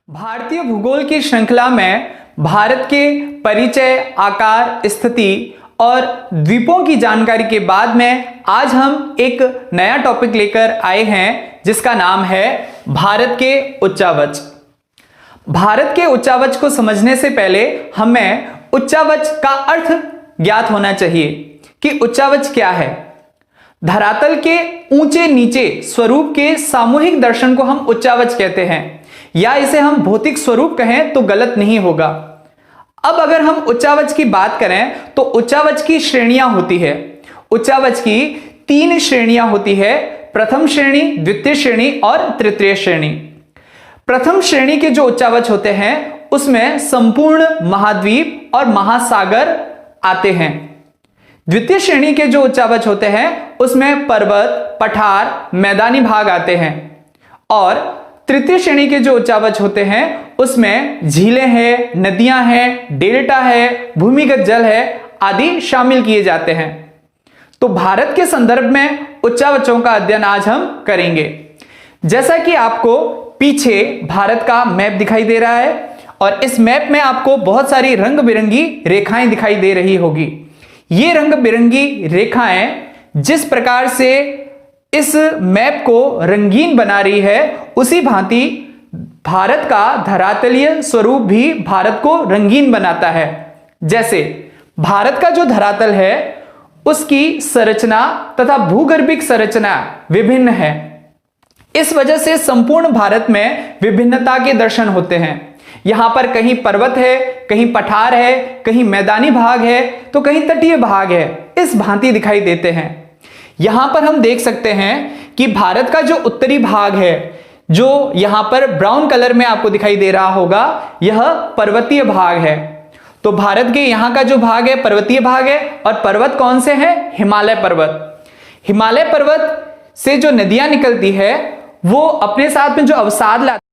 भारतीय भूगोल की श्रृंखला में भारत के परिचय, आकार, स्थिति और द्वीपों की जानकारी के बाद में आज हम एक नया टॉपिक लेकर आए हैं जिसका नाम है भारत के उच्चावच। भारत के उच्चावच को समझने से पहले हमें उच्चावच का अर्थ ज्ञात होना चाहिए कि उच्चावच क्या है। धरातल के ऊंचे नीचे स्वरूप के सामूहिक दर्शन को हम उच्चावच कहते हैं, या इसे हम भौतिक स्वरूप कहें तो गलत नहीं होगा। अब अगर हम उच्चावच की बात करें तो उच्चावच की श्रेणियां होती है। उच्चावच की 3 श्रेणियां होती है, प्रथम श्रेणी, द्वितीय श्रेणी और तृतीय श्रेणी। प्रथम श्रेणी के जो उच्चावच होते हैं उसमें संपूर्ण महाद्वीप और महासागर आते हैं। द्वितीय श्रेणी के जो उच्चावच होते हैं उसमें पर्वत, पठार, मैदानी भाग आते हैं। और तृतीय श्रेणी के जो उच्चावच होते हैं उसमें झीलें हैं, नदियां हैं, डेल्टा है, भूमिगत जल है आदि शामिल किए जाते हैं। तो भारत के संदर्भ में उच्चावचों का अध्ययन आज हम करेंगे। जैसा कि आपको पीछे भारत का मैप दिखाई दे रहा है और इस मैप में आपको बहुत सारी रंग बिरंगी रेखाएं दिखाई दे रही होगी। ये रंग बिरंगी रेखाएं जिस प्रकार से इस मैप को रंगीन बना रही है उसी भांति भारत का धरातलीय स्वरूप भी भारत को रंगीन बनाता है। जैसे भारत का जो धरातल है उसकी संरचना तथा भूगर्भिक संरचना विभिन्न है। इस वजह से संपूर्ण भारत में विभिन्नता के दर्शन होते हैं। यहां पर कहीं पर्वत है, कहीं पठार है, कहीं मैदानी भाग है तो कहीं तटीय भाग है, इस भांति दिखाई देते हैं। यहां पर हम देख सकते हैं कि भारत का जो उत्तरी भाग है, जो यहां पर ब्राउन कलर में आपको दिखाई दे रहा होगा, यह पर्वतीय भाग है। तो भारत के यहां का जो भाग है पर्वतीय भाग है। और पर्वत कौन से हैं? हिमालय पर्वत। हिमालय पर्वत से जो नदियां निकलती है वो अपने साथ में जो अवसाद लाती